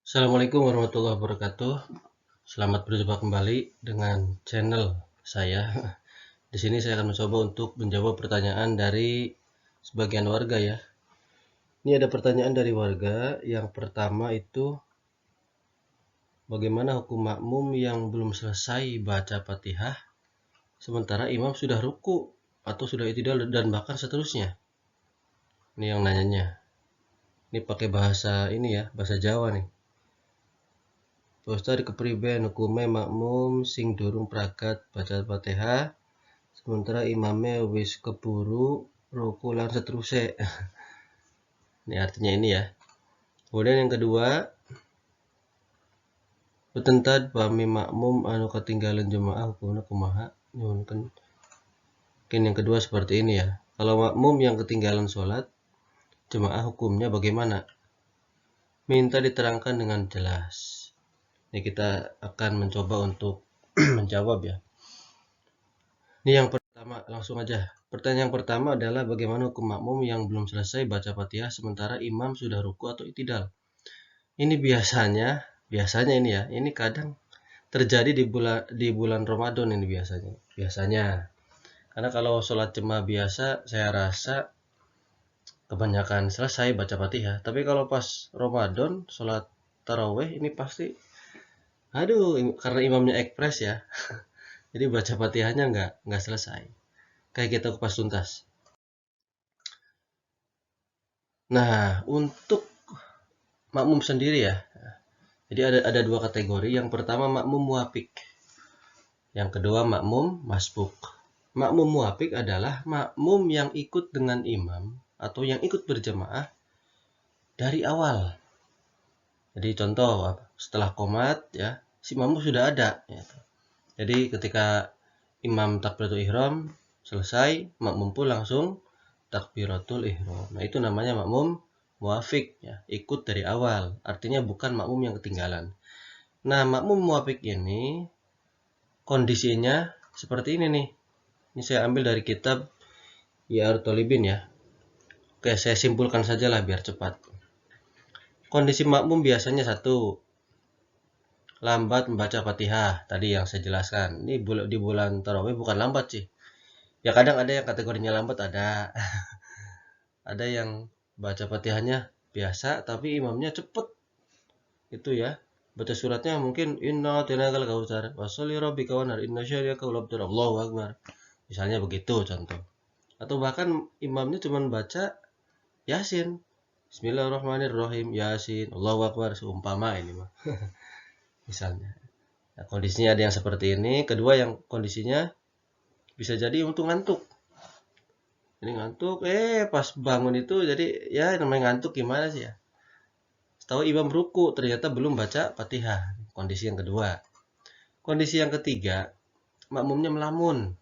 Assalamualaikum warahmatullahi wabarakatuh. Selamat berjumpa kembali dengan channel saya. Di sini saya akan mencoba untuk menjawab pertanyaan dari sebagian warga ya. Ini ada pertanyaan dari warga. Yang pertama itu, bagaimana hukum makmum yang belum selesai baca Fatihah sementara imam sudah ruku atau sudah i'tidal dan bahkan seterusnya? Ini yang nanyanya. Ini pakai bahasa ini ya, bahasa Jawa nih. Ustaz kepriben hukume makmum sing durung pragat baca Fatihah sementara imamnya wis keburu ruku lan seterusnya. Ini artinya ini ya. Kemudian yang kedua, betentad pami makmum anu ketinggalan jemaah hukumna kumaha? Nyuwunkeun. Mungkin yang kedua seperti ini ya. Kalau makmum yang ketinggalan sholat, jemaah hukumnya bagaimana? Minta diterangkan dengan jelas. Ini kita akan mencoba untuk menjawab ya. Ini yang pertama, langsung aja. Pertanyaan yang pertama adalah bagaimana hukum makmum yang belum selesai baca Fatihah sementara imam sudah ruku atau i'tidal. Ini biasanya ini ya. Ini kadang terjadi di bulan Ramadan ini biasanya. Biasanya. Karena kalau sholat jemaah biasa saya rasa kebanyakan selesai baca Fatihah. Tapi kalau pas Ramadan sholat taraweh ini pasti karena imamnya ekspres ya. Jadi baca Fatihahnya nggak selesai. Kayak kita kupas tuntas. Nah, untuk makmum sendiri ya. Jadi ada dua kategori. Yang pertama makmum muafik. Yang kedua makmum masbuk. Makmum muafik adalah makmum yang ikut dengan imam atau yang ikut berjamaah dari awal. Jadi contoh setelah qomat ya, si makmum sudah ada ya. Jadi ketika imam takbiratul ihram selesai, makmum pun langsung takbiratul ihram. Nah, itu namanya makmum muafik ya, ikut dari awal. Artinya bukan makmum yang ketinggalan. Nah, makmum muafik ini kondisinya seperti ini nih. Ini saya ambil dari kitab Ya'arut Thalibin ya. Oke, saya simpulkan saja lah biar cepat. Kondisi makmum biasanya satu, lambat membaca Fatihah. Tadi yang saya jelaskan. Ini di bulan tarawih bukan lambat sih. Ya kadang ada yang kategorinya lambat ada. Ada yang baca Fatihahnya biasa tapi imamnya cepet. Itu ya. Baca suratnya mungkin inna tenagal kautsar washolli rabbika wanhar inna syari'aka labtar Allahu akbar. Misalnya begitu contoh. Atau bahkan imamnya cuma baca Yasin. Bismillahirrahmanirrahim. Yasin. Allahu akbar seumpama ini mah. Misalnya. Nah, kondisinya ada yang seperti ini. Kedua yang kondisinya bisa jadi untuk ngantuk. Jadi ngantuk, pas bangun itu jadi ya namanya ngantuk gimana sih ya. Tahu imam ruku ternyata belum baca Fatihah. Kondisi yang kedua. Kondisi yang ketiga, makmumnya melamun.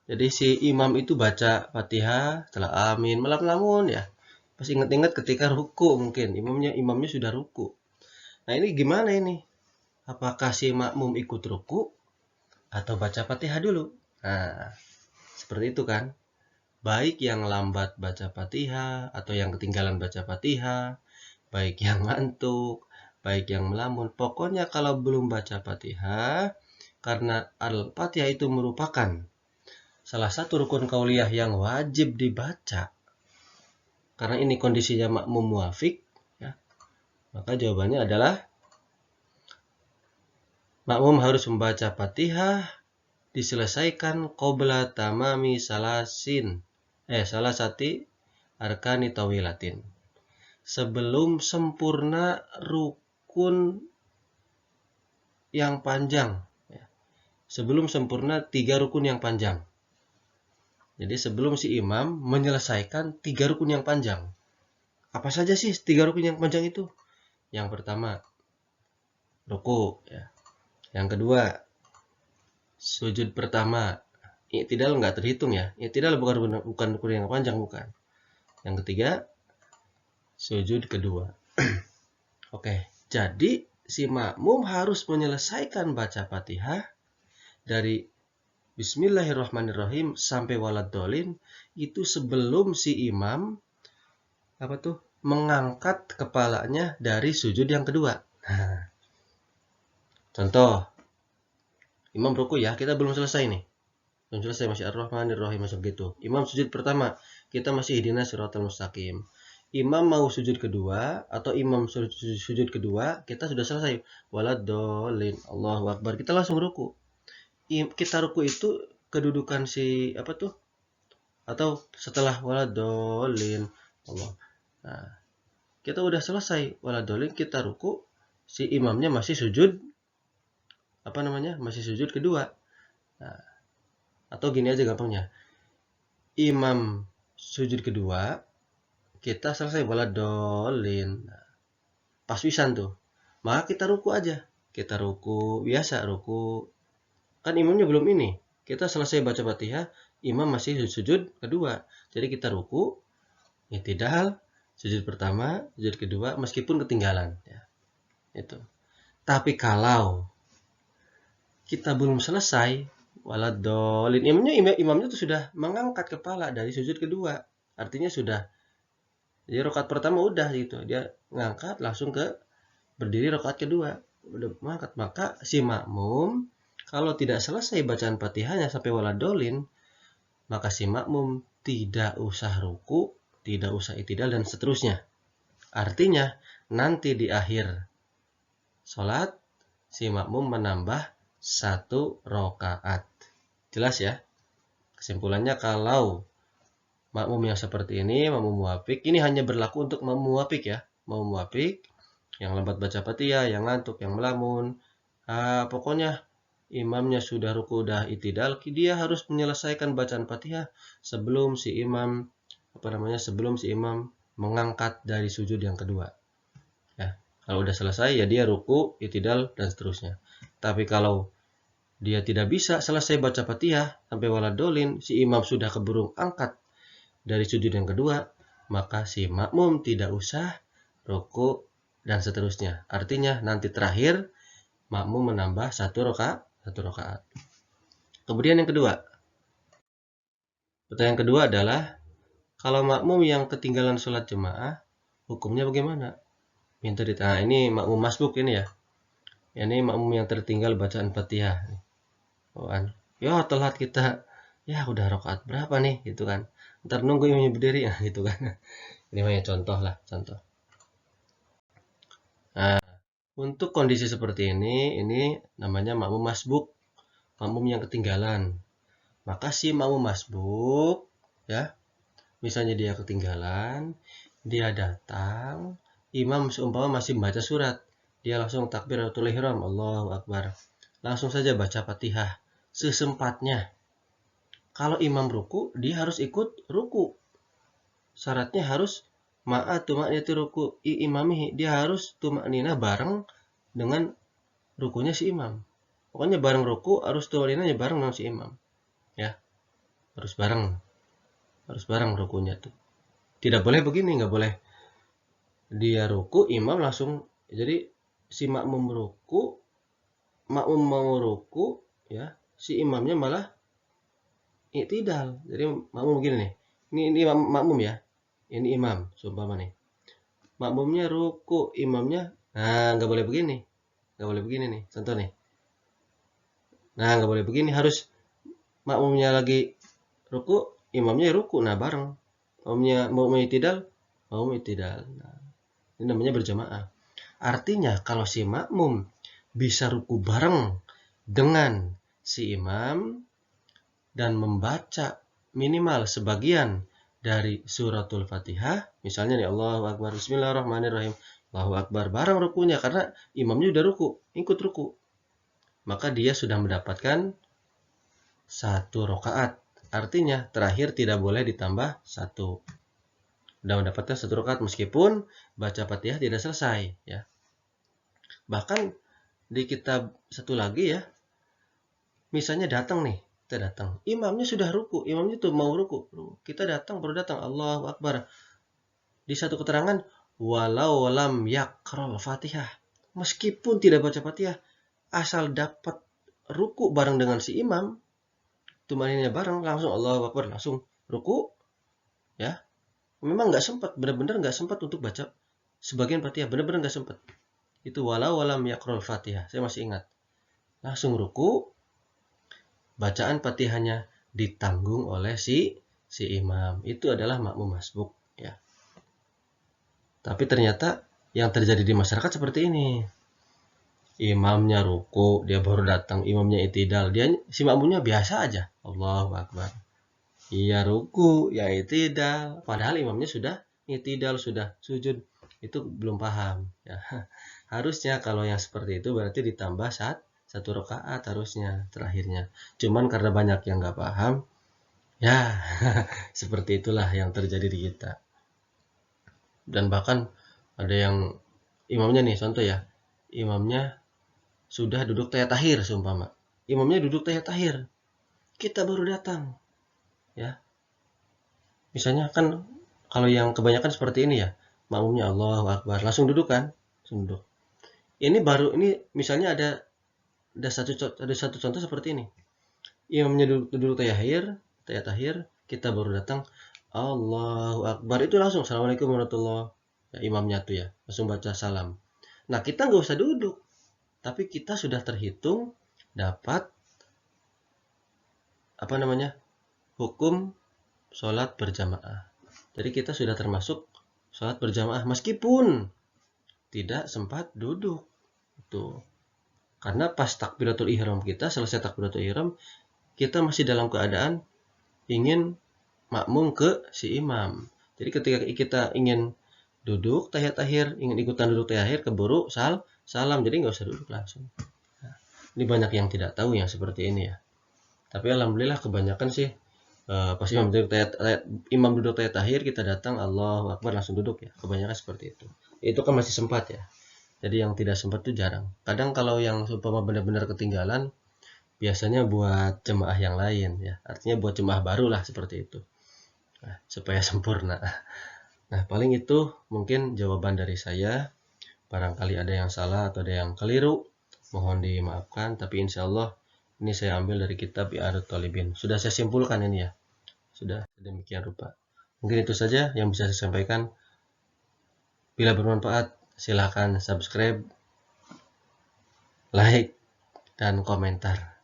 Jadi si imam itu baca Fatihah, setelah amin, melamun ya. Pas ingat-ingat ketika ruku mungkin imamnya sudah ruku. Nah, ini gimana ini? Apakah si makmum ikut ruku atau baca Fatihah dulu? Nah, seperti itu kan. Baik yang lambat baca Fatihah atau yang ketinggalan baca Fatihah, baik yang ngantuk, baik yang melamun. Pokoknya kalau belum baca Fatihah, karena Al-Fatihah itu merupakan salah satu rukun qauliyah yang wajib dibaca. Karena ini kondisinya makmum muafik, ya, maka jawabannya adalah makmum harus membaca Fatihah diselesaikan qabla tamami salasati arkani tawilatin. Sebelum sempurna rukun yang panjang. Sebelum sempurna 3 rukun yang panjang. Jadi sebelum si imam menyelesaikan 3 rukun yang panjang. Apa saja sih 3 rukun yang panjang itu? Yang pertama, ruku. Ya. Yang kedua, sujud pertama. I'tidal nggak terhitung ya. I'tidal bukan rukun yang panjang, bukan. Yang ketiga, sujud kedua. Oke, jadi si makmum harus menyelesaikan baca Fatihah dari Bismillahirrahmanirrahim sampai waladhdallin itu sebelum si imam mengangkat kepalanya dari sujud yang kedua. Nah, contoh, imam ruku ya, kita belum selesai nih. Belum selesai, masih Ar-Rahmanir-Rahim, masuk gitu. Imam sujud pertama, kita masih ihdinas siratal mustaqim. Imam mau sujud kedua, atau imam sujud kedua, kita sudah selesai. Waladolin, Allahu Akbar, kita langsung ruku. Kita ruku itu kedudukan si, apa tuh? Atau setelah waladolin, Allah. Nah, kita udah selesai waladolin, kita ruku, si imamnya masih sujud, masih sujud kedua. Nah, atau gini aja gampangnya, imam sujud kedua, kita selesai waladolin. Nah, pas pisan tuh, maka kita ruku aja. Kita ruku biasa, ruku. Kan imamnya belum ini. Kita selesai baca Fatihah, imam masih sujud kedua. Jadi kita ruku, i'tidal, sujud pertama, sujud kedua, meskipun ketinggalan. Ya, itu. Tapi kalau kita belum selesai, waladolin, imamnya tuh sudah mengangkat kepala dari sujud kedua. Artinya sudah. Jadi rakaat pertama udah gitu, dia ngangkat langsung ke berdiri rakaat kedua, udah mengangkat. Maka si makmum kalau tidak selesai bacaan Fatihahnya sampai waladolin, maka si makmum tidak usah ruku, tidak usah i'tidal dan seterusnya. Artinya nanti di akhir sholat si makmum menambah 1 rakaat. Jelas ya? Kesimpulannya, kalau makmum yang seperti ini, makmum muwafiq, ini hanya berlaku untuk makmum muwafiq ya. Makmum muwafiq, yang lambat baca Fatihah, yang ngantuk, yang melamun. Pokoknya imamnya sudah ruku, udah i'tidal, dia harus menyelesaikan bacaan Fatihah sebelum si imam mengangkat dari sujud yang kedua. Ya, kalau udah selesai ya dia ruku, i'tidal dan seterusnya. Tapi kalau dia tidak bisa selesai baca Fatihah sampai waladolin, si imam sudah keburu angkat dari sujud yang kedua, maka si makmum tidak usah ruku dan seterusnya. Artinya nanti terakhir makmum menambah 1 rakaat. Kemudian yang kedua, pertanyaan kedua adalah, kalau makmum yang ketinggalan sholat jemaah, hukumnya bagaimana? Minta ditanya. Ini makmum masbuk ini ya. Ini makmum yang tertinggal bacaan Fatihah. Ya telat kita, ya udah rakaat berapa nih gitu kan. Ntar nunggu imamnya berdiri ya gitu kan. Ini hanya contoh lah, contoh. Nah, untuk kondisi seperti ini namanya makmum masbuk, makmum yang ketinggalan. Maka si makmum masbuk ya, misalnya dia ketinggalan, dia datang, imam seumpama masih membaca surat, dia langsung takbiratul ihram, Allahu Akbar. Langsung saja baca Fatihah sesempatnya. Kalau imam ruku, dia harus ikut ruku. Syaratnya harus tumakninatul ruku imamihi, dia harus tumakninah bareng dengan rukunya si imam. Pokoknya bareng ruku, harus tumakninahnya bareng dengan si imam. Ya, harus bareng rukunya tuh. Tidak boleh begini, nggak boleh dia ruku, imam langsung. Jadi si makmum mau ruku, ya, si imamnya malah i'tidal. Jadi makmum begini nih. Ini makmum ya. Ini imam, seumpama nih. Makmumnya ruku, imamnya, nah nggak boleh begini. Nggak boleh begini nih, contoh nih. Nah, nggak boleh begini, harus makmumnya lagi ruku, imamnya ruku, nah bareng. Mau i'tidal, Nah, ini namanya berjamaah. Artinya kalau si makmum bisa ruku bareng dengan si imam dan membaca minimal sebagian dari suratul Fatihah, misalnya nih Allahu Akbar, Bismillahirrahmanirrahim, Allahu Akbar, bareng rukunya karena imamnya udah ruku, ikut ruku, maka dia sudah mendapatkan 1 rakaat. Artinya terakhir tidak boleh ditambah 1. Sudah mendapatkan 1 rakaat meskipun baca Fatihah tidak selesai ya. Bahkan di kitab satu lagi ya, misalnya datang nih, kita datang, imamnya sudah ruku, imamnya tuh mau ruku, kita baru datang, Allahu Akbar. Di satu keterangan, walau lam yaqra'al Fatihah, meskipun tidak baca Fatihah, asal dapat ruku bareng dengan si imam, tumaninnya bareng, langsung Allahu Akbar, langsung ruku ya, memang nggak sempat, benar-benar nggak sempat untuk baca sebagian Fatihah, benar-benar nggak sempat. Itu walau walam yaqra'ul Fatihah, saya masih ingat. Langsung ruku, bacaan Fatihahnya ditanggung oleh si imam. Itu adalah makmum masbuk, ya. Tapi ternyata yang terjadi di masyarakat seperti ini. Imamnya ruku, dia baru datang, imamnya itidal, dia si makmumnya biasa aja. Allahu Akbar. Iya ruku, ya itidal. Padahal imamnya sudah itidal, sudah sujud. Itu belum paham. Ya. Harusnya kalau yang seperti itu berarti ditambah satu rakaat harusnya terakhirnya. Cuman karena banyak yang nggak paham, ya seperti itulah yang terjadi di kita. Dan bahkan ada yang imamnya nih, contoh ya, imamnya sudah duduk tahiyat seumpama. Imamnya duduk tahiyat, kita baru datang. Ya. Misalnya kan kalau yang kebanyakan seperti ini ya, makmumnya Allahu Akbar, langsung duduk kan? Langsung duduk. Ini baru ini misalnya ada satu contoh seperti ini. Imamnya duduk tahiyat, kita baru datang, Allahu Akbar, itu langsung Assalamualaikum warahmatullahi wabarakatuh. Ya, imamnya tuh ya, langsung baca salam. Nah, kita nggak usah duduk, tapi kita sudah terhitung dapat hukum sholat berjamaah. Jadi kita sudah termasuk sholat berjamaah meskipun tidak sempat duduk. Itu karena pas takbiratul ihram kita, selesai takbiratul ihram, kita masih dalam keadaan ingin makmum ke si imam. Jadi ketika kita ingin duduk tahiyat akhir, ingin ikutan duduk tahiyat akhir, keburu salam, jadi nggak usah duduk langsung. Nah, ini banyak yang tidak tahu yang seperti ini ya. Tapi alhamdulillah kebanyakan sih pas imam duduk tahiyat akhir, kita datang Allahu Akbar langsung duduk ya. Kebanyakan seperti itu. Itu kan masih sempat ya. Jadi yang tidak sempat itu jarang. Kadang kalau yang seumpama benar-benar ketinggalan, biasanya buat jemaah yang lain ya. Artinya buat jemaah baru lah seperti itu. Nah, supaya sempurna. Nah, paling itu mungkin jawaban dari saya. Barangkali ada yang salah atau ada yang keliru, mohon dimaafkan. Tapi insya Allah ini saya ambil dari kitab I'adhatus Thalibin. Sudah saya simpulkan ini ya. Sudah demikian rupa. Mungkin itu saja yang bisa saya sampaikan. Bila bermanfaat, silakan subscribe, like, dan komentar.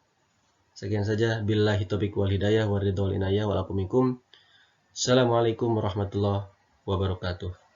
Sekian saja. Billahi taufiq wal hidayah wa ridha wal inayah wal akum minkum. Assalamualaikum warahmatullahi wabarakatuh.